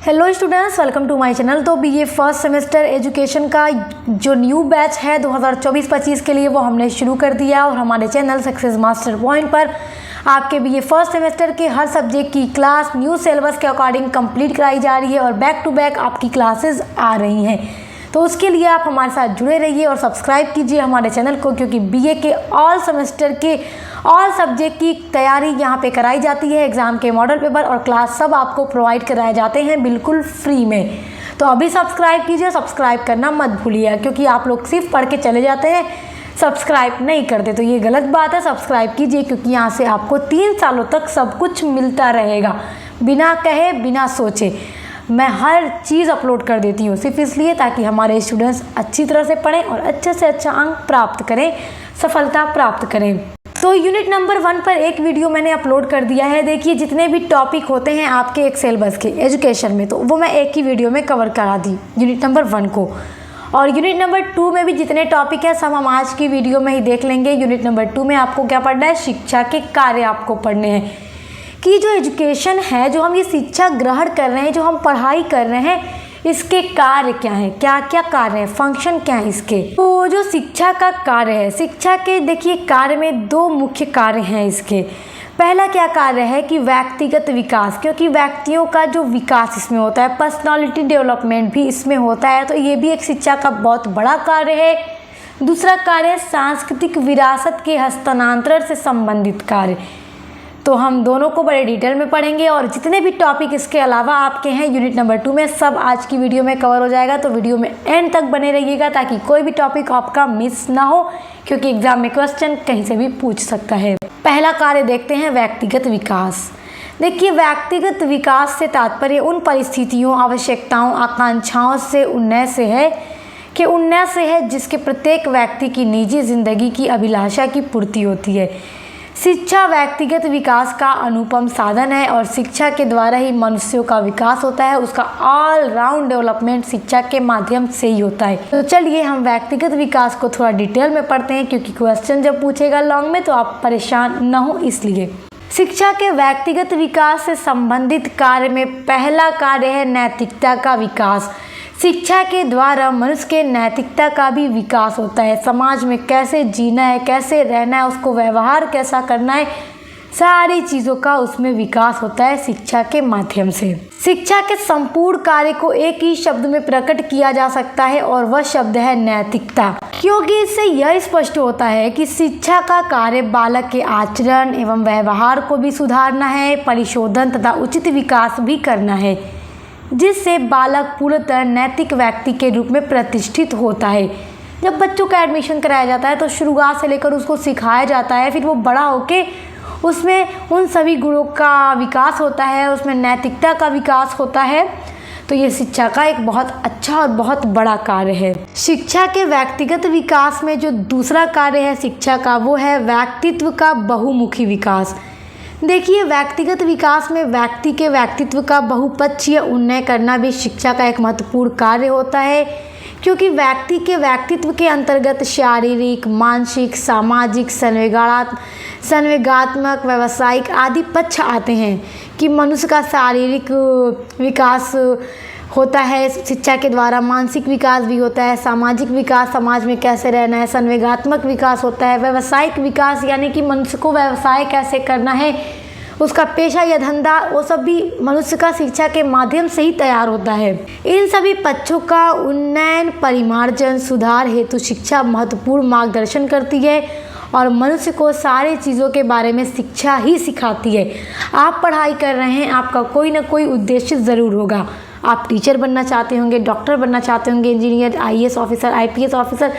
Hello students, welcome to my channel. तो BA first semester education का जो new batch है 2024-25 के लिए वो हमने शुरू कर दिया और हमारे चैनल सक्सेस मास्टर पॉइंट पर आपके बीए फर्स्ट सेमेस्टर के हर सब्जेक्ट की क्लास न्यू सिलेबस के अकॉर्डिंग कंप्लीट कराई जा रही है और बैक टू बैक आपकी क्लासेस आ रही हैं। तो उसके लिए आप हमारे साथ जुड़े रहिए और सब्सक्राइब कीजिए हमारे चैनल को, क्योंकि बीए के ऑल सेमेस्टर के ऑल सब्जेक्ट की तैयारी यहाँ पे कराई जाती है। एग्ज़ाम के मॉडल पेपर और क्लास सब आपको प्रोवाइड कराए जाते हैं बिल्कुल फ्री में। तो अभी सब्सक्राइब कीजिए, सब्सक्राइब करना मत भूलिए, क्योंकि आप लोग सिर्फ पढ़ के चले जाते हैं, सब्सक्राइब नहीं करते, तो ये गलत बात है। सब्सक्राइब कीजिए, क्योंकि यहाँ से आपको 3 सालों तक सब कुछ मिलता रहेगा, बिना कहे बिना सोचे। मैं हर चीज़ अपलोड कर देती हूँ सिर्फ इसलिए ताकि हमारे स्टूडेंट्स अच्छी तरह से पढ़ें और अच्छे से अच्छा अंक प्राप्त करें, सफलता प्राप्त करें। तो यूनिट नंबर 1 पर एक वीडियो मैंने अपलोड कर दिया है। देखिए, जितने भी टॉपिक होते हैं आपके एक सिलेबस के एजुकेशन में, तो वो मैं एक ही वीडियो में कवर करा दी यूनिट नंबर 1 को। और यूनिट नंबर 2 में भी जितने टॉपिक है सब हम आज की वीडियो में ही देख लेंगे। यूनिट नंबर 2 में आपको क्या पढ़ना है, शिक्षा के कार्य आपको पढ़ने हैं कि जो एजुकेशन है, जो हम ये शिक्षा ग्रहण कर रहे हैं, जो हम पढ़ाई कर रहे हैं, इसके कार्य क्या हैं, क्या क्या कार्य हैं, फंक्शन क्या है इसके। तो जो शिक्षा का कार्य है, शिक्षा के देखिए कार्य में 2 मुख्य कार्य हैं इसके। पहला क्या कार्य है कि व्यक्तिगत विकास, क्योंकि व्यक्तियों का जो विकास इसमें होता है, पर्सनालिटी डेवलपमेंट भी इसमें होता है, तो ये भी एक शिक्षा का बहुत बड़ा कार्य है। दूसरा कार्य है सांस्कृतिक विरासत के हस्तांतरण से संबंधित कार्य। तो हम दोनों को बड़े डिटेल में पढ़ेंगे और जितने भी टॉपिक इसके अलावा आपके हैं यूनिट नंबर 2 में, सब आज की वीडियो में कवर हो जाएगा। तो वीडियो में एंड तक बने रहिएगा ताकि कोई भी टॉपिक आपका मिस ना हो, क्योंकि एग्जाम में क्वेश्चन कहीं से भी पूछ सकता है। पहला कार्य देखते हैं, व्यक्तिगत विकास। देखिए, व्यक्तिगत विकास से तात्पर्य उन परिस्थितियों, आवश्यकताओं, आकांक्षाओं से उन्नयन से है जिसके प्रत्येक व्यक्ति की निजी जिंदगी की अभिलाषा की पूर्ति होती है। शिक्षा व्यक्तिगत विकास का अनुपम साधन है और शिक्षा के द्वारा ही मनुष्यों का विकास होता है। उसका ऑल राउंड डेवलपमेंट शिक्षा के माध्यम से ही होता है। तो चलिए हम व्यक्तिगत विकास को थोड़ा डिटेल में पढ़ते हैं, क्योंकि क्वेश्चन जब पूछेगा लॉन्ग में तो आप परेशान न हो इसलिए। शिक्षा के व्यक्तिगत विकास से संबंधित कार्य में पहला कार्य है नैतिकता का विकास। शिक्षा के द्वारा मनुष्य के नैतिकता का भी विकास होता है। समाज में कैसे जीना है, कैसे रहना है, उसको व्यवहार कैसा करना है, सारी चीज़ों का उसमें विकास होता है शिक्षा के माध्यम से। शिक्षा के संपूर्ण कार्य को एक ही शब्द में प्रकट किया जा सकता है और वह शब्द है नैतिकता, क्योंकि इससे यह स्पष्ट होता है कि शिक्षा का कार्य बालक के आचरण एवं व्यवहार को भी सुधारना है, परिशोधन तथा उचित विकास भी करना है, जिससे बालक पूर्णतः नैतिक व्यक्ति के रूप में प्रतिष्ठित होता है। जब बच्चों का एडमिशन कराया जाता है तो शुरुआत से लेकर उसको सिखाया जाता है, फिर वो बड़ा होके उसमें उन सभी गुणों का विकास होता है, उसमें नैतिकता का विकास होता है। तो ये शिक्षा का एक बहुत अच्छा और बहुत बड़ा कार्य है। शिक्षा के व्यक्तिगत विकास में जो दूसरा कार्य है शिक्षा का, वो है व्यक्तित्व का बहुमुखी विकास। देखिए, व्यक्तिगत विकास में व्यक्ति के व्यक्तित्व का बहुपक्षीय उन्नयन करना भी शिक्षा का एक महत्वपूर्ण कार्य होता है, क्योंकि व्यक्ति के व्यक्तित्व के अंतर्गत शारीरिक, मानसिक, सामाजिक, संवेगात्मक, व्यावसायिक आदि पक्ष आते हैं कि मनुष्य का शारीरिक विकास होता है शिक्षा के द्वारा, मानसिक विकास भी होता है, सामाजिक विकास, समाज में कैसे रहना है, संवेगात्मक विकास होता है, व्यावसायिक विकास यानी कि मनुष्य को व्यवसाय कैसे करना है, उसका पेशा या धंधा, वो सब भी मनुष्य का शिक्षा के माध्यम से ही तैयार होता है। इन सभी पक्षों का उन्नयन, परिमार्जन, सुधार हेतु शिक्षा महत्वपूर्ण मार्गदर्शन करती है और मनुष्य को सारी चीज़ों के बारे में शिक्षा ही सिखाती है। आप पढ़ाई कर रहे हैं, आपका कोई ना कोई उद्देश्य ज़रूर होगा। आप टीचर बनना चाहते होंगे, डॉक्टर बनना चाहते होंगे, engineer, IAS officer, IPS officer.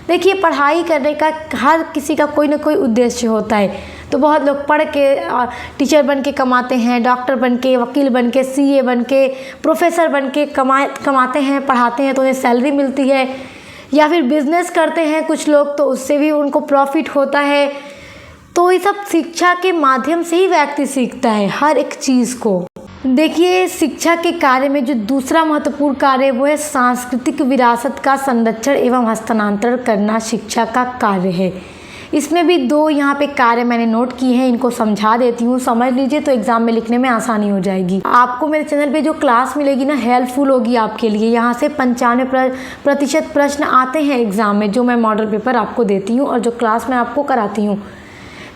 देखिए, पढ़ाई करने का हर किसी का कोई ना कोई उद्देश्य होता है। तो बहुत लोग पढ़ के टीचर बन के कमाते हैं, डॉक्टर बन के, वकील बन के, सीए बन के, प्रोफेसर बन के कमाते हैं, पढ़ाते हैं तो उन्हें सैलरी मिलती है, या फिर बिजनेस करते हैं कुछ लोग तो उससे भी उनको प्रॉफिट होता है। तो ये सब शिक्षा के माध्यम से ही व्यक्ति सीखता है हर एक चीज़ को। देखिए, शिक्षा के कार्य में जो दूसरा महत्वपूर्ण कार्य है वो है सांस्कृतिक विरासत का संरक्षण एवं हस्तांतरण करना शिक्षा का कार्य है। इसमें भी 2 यहाँ पे कार्य मैंने नोट किए हैं, इनको समझा देती हूँ, समझ लीजिए तो एग्जाम में लिखने में आसानी हो जाएगी। आपको मेरे चैनल पे जो क्लास मिलेगी ना, हेल्पफुल होगी आपके लिए। यहाँ से 95% प्रश्न आते हैं एग्जाम में, जो मैं मॉडल पेपर आपको देती हूँ और जो क्लास में आपको कराती हूँ।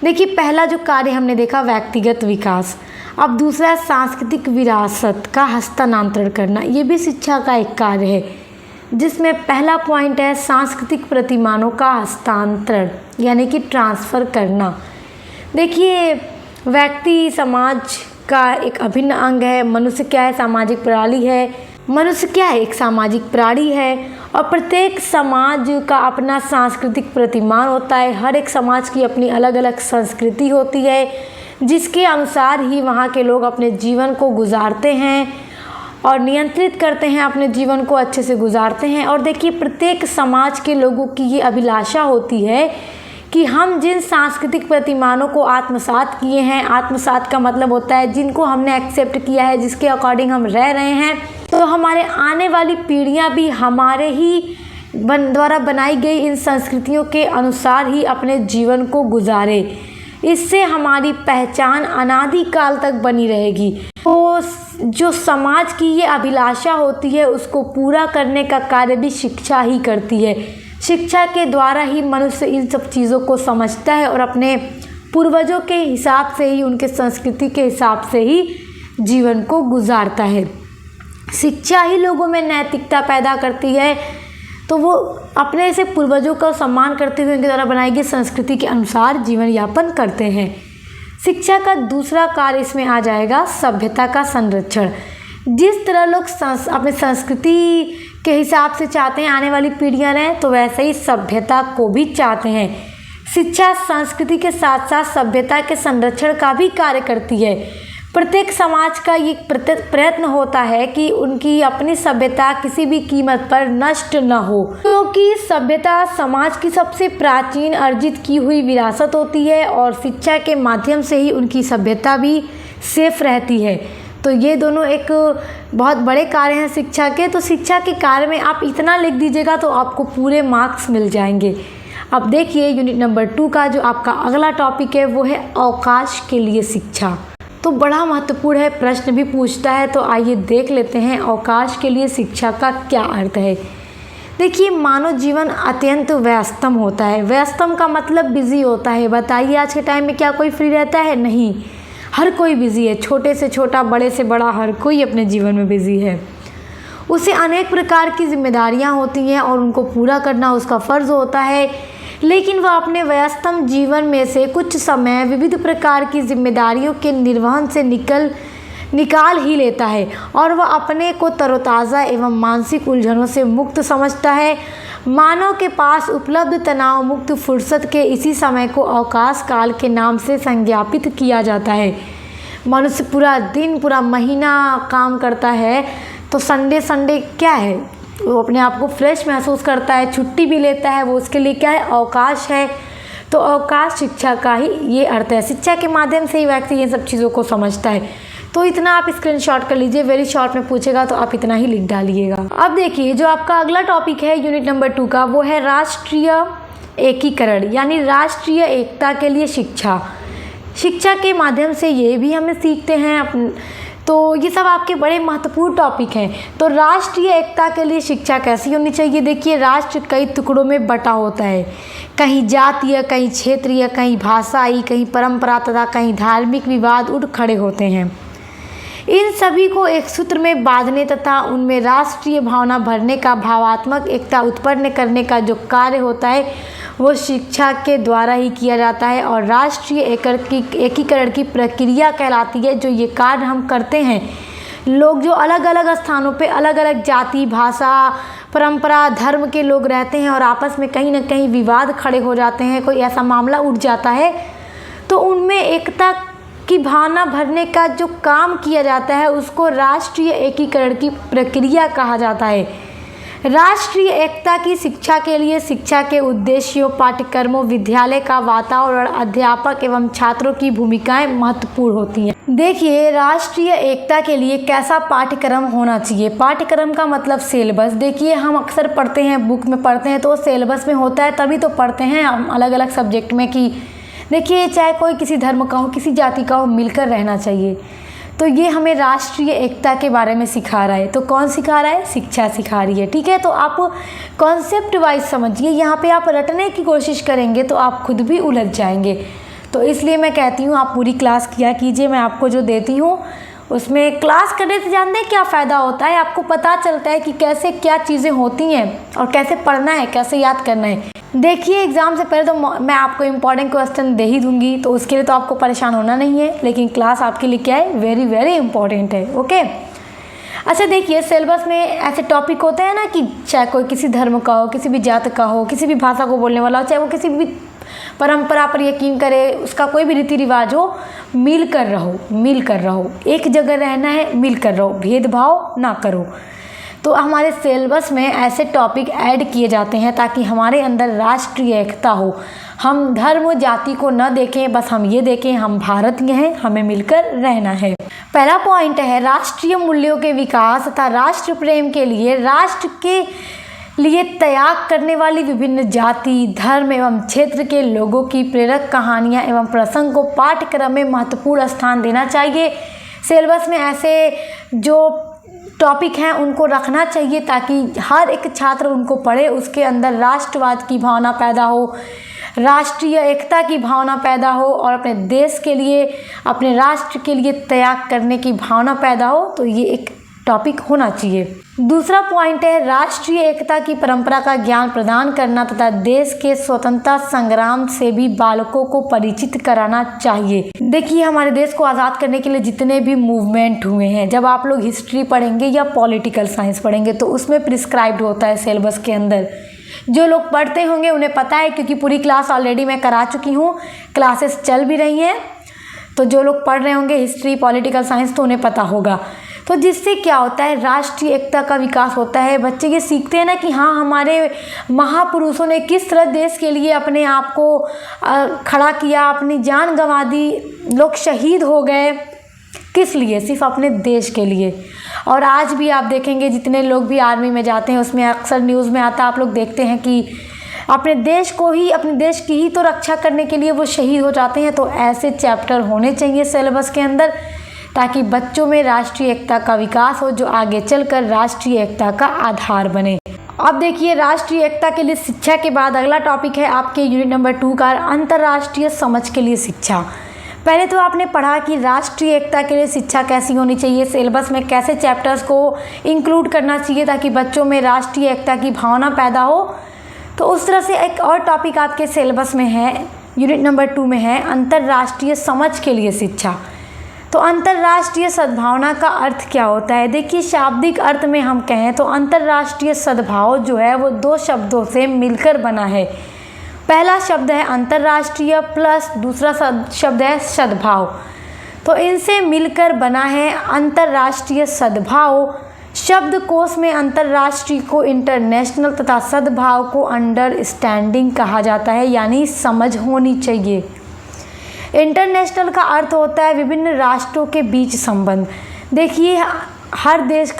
देखिए, पहला जो कार्य हमने देखा व्यक्तिगत विकास। अब दूसरा है सांस्कृतिक विरासत का हस्तांतरण करना। ये भी शिक्षा का एक कार्य है, जिसमें पहला पॉइंट है सांस्कृतिक प्रतिमानों का हस्तांतरण, यानी कि ट्रांसफ़र करना। देखिए, व्यक्ति समाज का एक अभिन्न अंग है। मनुष्य क्या है? सामाजिक प्रणाली है। मनुष्य क्या है? एक सामाजिक प्राणी है और प्रत्येक समाज का अपना सांस्कृतिक प्रतिमान होता है। हर एक समाज की अपनी अलग अलग संस्कृति होती है, जिसके अनुसार ही वहाँ के लोग अपने जीवन को गुजारते हैं और नियंत्रित करते हैं, अपने जीवन को अच्छे से गुजारते हैं। और देखिए, प्रत्येक समाज के लोगों की ये अभिलाषा होती है कि हम जिन सांस्कृतिक प्रतिमानों को आत्मसात किए हैं, आत्मसात का मतलब होता है जिनको हमने एक्सेप्ट किया है, जिसके अकॉर्डिंग हम रह रहे हैं, तो हमारे आने वाली पीढ़ियां भी हमारे ही द्वारा बनाई गई इन संस्कृतियों के अनुसार ही अपने जीवन को गुजारे। इससे हमारी पहचान अनादिकाल तक बनी रहेगी। तो जो समाज की ये अभिलाषा होती है, उसको पूरा करने का कार्य भी शिक्षा ही करती है। शिक्षा के द्वारा ही मनुष्य इन सब चीज़ों को समझता है और अपने पूर्वजों के हिसाब से ही, उनके संस्कृति के हिसाब से ही जीवन को गुजारता है। शिक्षा ही लोगों में नैतिकता पैदा करती है, तो वो अपने से पूर्वजों का सम्मान करते हुए उनके द्वारा बनाई गई संस्कृति के अनुसार जीवन यापन करते हैं। शिक्षा का दूसरा कार्य इसमें आ जाएगा सभ्यता का संरक्षण। जिस तरह लोग अपने संस्कृति के हिसाब से चाहते हैं आने वाली पीढ़ियां रहें, तो वैसे ही सभ्यता को भी चाहते हैं। शिक्षा संस्कृति के साथ साथ सभ्यता के संरक्षण का भी कार्य करती है। प्रत्येक समाज का ये प्रयत्न होता है कि उनकी अपनी सभ्यता किसी भी कीमत पर नष्ट न हो, क्योंकि सभ्यता समाज की सबसे प्राचीन अर्जित की हुई विरासत होती है और शिक्षा के माध्यम से ही उनकी सभ्यता भी सेफ रहती है। तो ये दोनों एक बहुत बड़े कार्य हैं शिक्षा के। तो शिक्षा के कार्य में आप इतना लिख दीजिएगा तो आपको पूरे मार्क्स मिल जाएंगे। अब देखिए, यूनिट नंबर 2 का जो आपका अगला टॉपिक है वो है अवकाश के लिए शिक्षा। तो बड़ा महत्वपूर्ण है, प्रश्न भी पूछता है। तो आइए देख लेते हैं अवकाश के लिए शिक्षा का क्या अर्थ है। देखिए, मानव जीवन अत्यंत व्यस्तम होता है। व्यस्तम का मतलब बिजी होता है। बताइए, आज के टाइम में क्या कोई फ्री रहता है? नहीं, हर कोई बिजी है। छोटे से छोटा, बड़े से बड़ा, हर कोई अपने जीवन में बिजी है। उसे अनेक प्रकार की जिम्मेदारियां होती हैं और उनको पूरा करना उसका फ़र्ज़ होता है। लेकिन वह अपने व्यस्तम जीवन में से कुछ समय विविध प्रकार की जिम्मेदारियों के निर्वहन से निकाल ही लेता है और वह अपने को तरोताज़ा एवं मानसिक उलझनों से मुक्त समझता है। मानव के पास उपलब्ध तनाव मुक्त फुर्सत के इसी समय को अवकाश काल के नाम से संज्ञापित किया जाता है। मनुष्य पूरा दिन, पूरा महीना काम करता है, तो संडे क्या है? वो अपने आप को फ्रेश महसूस करता है, छुट्टी भी लेता है। वो उसके लिए क्या है? अवकाश है। तो अवकाश शिक्षा का ही ये अर्थ है। शिक्षा के माध्यम से ही व्यक्ति ये सब चीज़ों को समझता है। तो इतना आप स्क्रीनशॉट कर लीजिए। वेरी शॉर्ट में पूछेगा तो आप इतना ही लिख डालिएगा। अब देखिए, जो आपका अगला टॉपिक है यूनिट नंबर 2 का, वो है राष्ट्रीय एकीकरण, यानी राष्ट्रीय एकता के लिए शिक्षा। शिक्षा के माध्यम से ये भी हमें सीखते हैं। तो ये सब आपके बड़े महत्वपूर्ण टॉपिक हैं। तो राष्ट्रीय एकता के लिए शिक्षा कैसी होनी चाहिए? देखिए, राष्ट्र कई टुकड़ों में बटा होता है। कहीं जातीय, कहीं क्षेत्रीय, कहीं भाषाई, कहीं परंपरा तथा कहीं धार्मिक विवाद उठ खड़े होते हैं। इन सभी को एक सूत्र में बांधने तथा उनमें राष्ट्रीय भावना भरने का, भावात्मक एकता उत्पन्न करने का जो कार्य होता है वो शिक्षा के द्वारा ही किया जाता है और राष्ट्रीय एकीकरण की प्रक्रिया कहलाती है। जो ये कार्य हम करते हैं, लोग जो अलग अलग स्थानों पे अलग अलग जाति, भाषा, परंपरा, धर्म के लोग रहते हैं और आपस में कहीं ना कहीं विवाद खड़े हो जाते हैं, कोई ऐसा मामला उठ जाता है, तो उनमें एकता की भावना भरने का जो काम किया जाता है उसको राष्ट्रीय एकीकरण की प्रक्रिया कहा जाता है। राष्ट्रीय एकता की शिक्षा के लिए शिक्षा के उद्देश्यों, पाठ्यक्रमों, विद्यालय का वातावरण, अध्यापक एवं छात्रों की भूमिकाएं महत्वपूर्ण होती हैं। देखिए, राष्ट्रीय एकता के लिए कैसा पाठ्यक्रम होना चाहिए। पाठ्यक्रम का मतलब सिलेबस। देखिए, हम अक्सर पढ़ते हैं, बुक में पढ़ते हैं तो सिलेबस में होता है, तभी तो पढ़ते हैं हम अलग अलग सब्जेक्ट में कि देखिए चाहे कोई किसी धर्म का हो, किसी जाति का हो, मिलकर रहना चाहिए। तो ये हमें राष्ट्रीय एकता के बारे में सिखा रहा है। तो कौन सिखा रहा है? शिक्षा सिखा रही है। ठीक है, तो आप कॉन्सेप्ट वाइज समझिए। यहाँ पे आप रटने की कोशिश करेंगे तो आप खुद भी उलझ जाएंगे। तो इसलिए मैं कहती हूँ आप पूरी क्लास किया कीजिए। मैं आपको जो देती हूँ उसमें क्लास करने से जानते हैं क्या फ़ायदा होता है, आपको पता चलता है कि कैसे क्या चीज़ें होती हैं और कैसे पढ़ना है, कैसे याद करना है। देखिए, एग्ज़ाम से पहले तो मैं आपको इम्पॉर्टेंट क्वेश्चन दे ही दूंगी, तो उसके लिए तो आपको परेशान होना नहीं है, लेकिन क्लास आपके लिए क्या है? वेरी वेरी इंपॉर्टेंट है। ओके, अच्छा देखिए, सिलेबस में ऐसे टॉपिक होते हैं ना कि चाहे कोई किसी धर्म का हो, किसी भी जात का हो, किसी भी भाषा को बोलने वाला हो, चाहे वो किसी भी परंपरा पर यकीन करे, उसका कोई भी रीति रिवाज हो, मिल कर रहो, एक जगह रहना है, मिल कर रहो, भेदभाव ना करो। तो हमारे सिलेबस में ऐसे टॉपिक ऐड किए जाते हैं ताकि हमारे अंदर राष्ट्रीय एकता हो। हम धर्म जाति को न देखें, बस हम ये देखें हम भारतीय हैं, हमें मिलकर रहना है। पहला पॉइंट है राष्ट्रीय मूल्यों के विकास तथा राष्ट्र प्रेम के लिए राष्ट्र के लिए त्याग करने वाली विभिन्न जाति, धर्म एवं क्षेत्र के लोगों की प्रेरक कहानियाँ एवं प्रसंग को पाठ्यक्रम में महत्वपूर्ण स्थान देना चाहिए। सिलेबस में ऐसे जो टॉपिक हैं उनको रखना चाहिए ताकि हर एक छात्र उनको पढ़े, उसके अंदर राष्ट्रवाद की भावना पैदा हो, राष्ट्रीय एकता की भावना पैदा हो और अपने देश के लिए, अपने राष्ट्र के लिए त्याग करने की भावना पैदा हो। तो ये एक टॉपिक होना चाहिए। दूसरा पॉइंट है राष्ट्रीय एकता की परंपरा का ज्ञान प्रदान करना तथा देश के स्वतंत्रता संग्राम से भी बालकों को परिचित कराना चाहिए। देखिए, हमारे देश को आज़ाद करने के लिए जितने भी मूवमेंट हुए हैं, जब आप लोग हिस्ट्री पढ़ेंगे या पॉलिटिकल साइंस पढ़ेंगे तो उसमें प्रिस्क्राइब्ड होता है सिलेबस के अंदर। जो लोग पढ़ते होंगे उन्हें पता है, क्योंकि पूरी क्लास ऑलरेडी मैं करा चुकी हूँ, क्लासेस चल भी रही हैं। तो जो लोग पढ़ रहे होंगे हिस्ट्री, पॉलिटिकल साइंस, तो उन्हें पता होगा। तो जिससे क्या होता है? राष्ट्रीय एकता का विकास होता है। बच्चे ये सीखते हैं ना कि हाँ, हमारे महापुरुषों ने किस तरह देश के लिए अपने आप को खड़ा किया, अपनी जान गंवा दी, लोग शहीद हो गए, किस लिए? सिर्फ अपने देश के लिए। और आज भी आप देखेंगे जितने लोग भी आर्मी में जाते हैं उसमें अक्सर न्यूज़ में आता है, आप लोग देखते हैं कि अपने देश को ही, अपने देश की ही तो रक्षा करने के लिए वो शहीद हो जाते हैं। तो ऐसे चैप्टर होने चाहिए सिलेबस के अंदर ताकि बच्चों में राष्ट्रीय एकता का विकास हो, जो आगे चलकर राष्ट्रीय एकता का आधार बने। अब देखिए, राष्ट्रीय एकता के लिए शिक्षा के बाद अगला टॉपिक है आपके यूनिट नंबर 2 का अंतर्राष्ट्रीय समझ के लिए शिक्षा। पहले तो आपने पढ़ा कि राष्ट्रीय एकता के लिए शिक्षा कैसी होनी चाहिए, सिलेबस में कैसे चैप्टर्स को इंक्लूड करना चाहिए ताकि बच्चों में राष्ट्रीय एकता की भावना पैदा हो। तो उस तरह से एक और टॉपिक आपके सिलेबस में है, यूनिट नंबर 2 में है अंतर्राष्ट्रीय समझ के लिए शिक्षा। तो अंतर्राष्ट्रीय सद्भावना का अर्थ क्या होता है? देखिए, शाब्दिक अर्थ में हम कहें तो अंतर्राष्ट्रीय सद्भाव जो है वो 2 शब्दों से मिलकर बना है। पहला शब्द है अंतर्राष्ट्रीय प्लस दूसरा शब्द है सद्भाव, तो इनसे मिलकर बना है अंतर्राष्ट्रीय सद्भाव। शब्दकोश में अंतर्राष्ट्रीय को इंटरनेशनल तथा सद्भाव को अंडरस्टैंडिंग कहा जाता है, यानी समझ होनी चाहिए। इंटरनेशनल का अर्थ होता है विभिन्न राष्ट्रों के बीच संबंध। देखिए, हर देश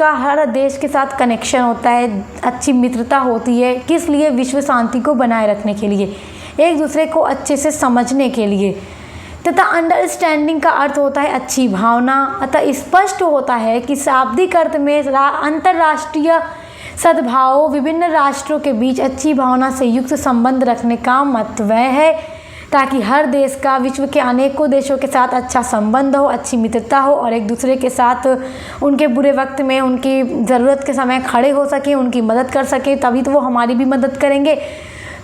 के साथ कनेक्शन होता है, अच्छी मित्रता होती है, किस लिए? विश्व शांति को बनाए रखने के लिए, एक दूसरे को अच्छे से समझने के लिए। तथा अंडरस्टैंडिंग का अर्थ होता है अच्छी भावना। अतः स्पष्ट होता है कि शाब्दिक अर्थ में अंतर्राष्ट्रीय सद्भाव विभिन्न राष्ट्रों के बीच अच्छी भावना से युक्त संबंध रखने का मतलब है ताकि हर देश का विश्व के अनेकों देशों के साथ अच्छा संबंध हो, अच्छी मित्रता हो और एक दूसरे के साथ उनके बुरे वक्त में, उनकी ज़रूरत के समय खड़े हो सके, उनकी मदद कर सके, तभी तो वो हमारी भी मदद करेंगे।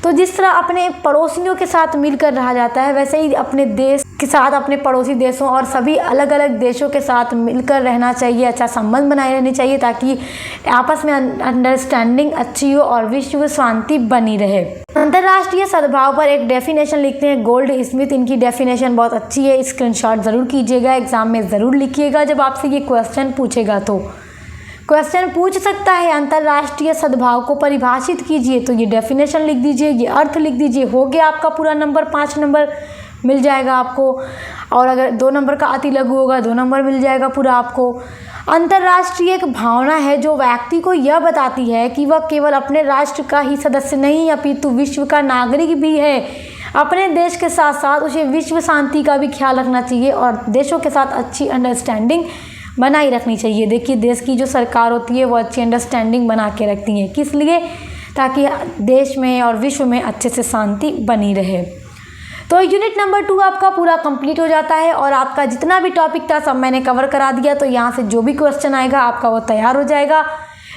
तो जिस तरह अपने पड़ोसियों के साथ मिलकर रहा जाता है, वैसे ही अपने देश के साथ, अपने पड़ोसी देशों और सभी अलग अलग देशों के साथ मिलकर रहना चाहिए, अच्छा संबंध बनाए रहने चाहिए ताकि आपस में अंडरस्टैंडिंग अच्छी हो और विश्व शांति बनी रहे। अंतर्राष्ट्रीय सद्भाव पर एक डेफिनेशन लिखते हैं गोल्ड स्मिथ। इनकी डेफिनेशन बहुत अच्छी है, स्क्रीनशॉट ज़रूर कीजिएगा, एग्जाम में ज़रूर लिखिएगा जब आपसे ये क्वेश्चन पूछेगा तो। क्वेश्चन पूछ सकता है अंतर्राष्ट्रीय सद्भाव को परिभाषित कीजिए, तो ये डेफिनेशन लिख दीजिए, ये अर्थ लिख दीजिए, हो गया आपका पूरा नंबर, 5 नंबर मिल जाएगा आपको। और अगर 2 नंबर का अति लघु होगा 2 नंबर मिल जाएगा पूरा आपको। अंतर्राष्ट्रीय एक भावना है जो व्यक्ति को यह बताती है कि वह केवल अपने राष्ट्र का ही सदस्य नहीं अपितु विश्व का नागरिक भी है। अपने देश के साथ साथ उसे विश्व शांति का भी ख्याल रखना चाहिए और देशों के साथ अच्छी अंडरस्टैंडिंग बनाई रखनी चाहिए। देखिए, देश की जो सरकार होती है वो अच्छी अंडरस्टैंडिंग बना के रखती है, किस लिए? ताकि देश में और विश्व में अच्छे से शांति बनी रहे। तो यूनिट नंबर 2 आपका पूरा कंप्लीट हो जाता है और आपका जितना भी टॉपिक था सब मैंने कवर करा दिया। तो यहाँ से जो भी क्वेश्चन आएगा आपका वो तैयार हो जाएगा।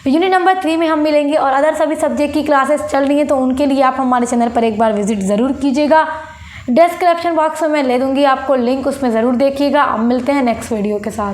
यूनिट नंबर 3 में हम मिलेंगे और अदर सभी सब्जेक्ट की क्लासेस चल रही हैं, तो उनके लिए आप हमारे चैनल पर एक बार विजिट ज़रूर कीजिएगा। डिस्क्रिप्शन बॉक्स में मैं ले दूँगी आपको लिंक, उसमें ज़रूर देखिएगा। अब मिलते हैं नेक्स्ट वीडियो के साथ।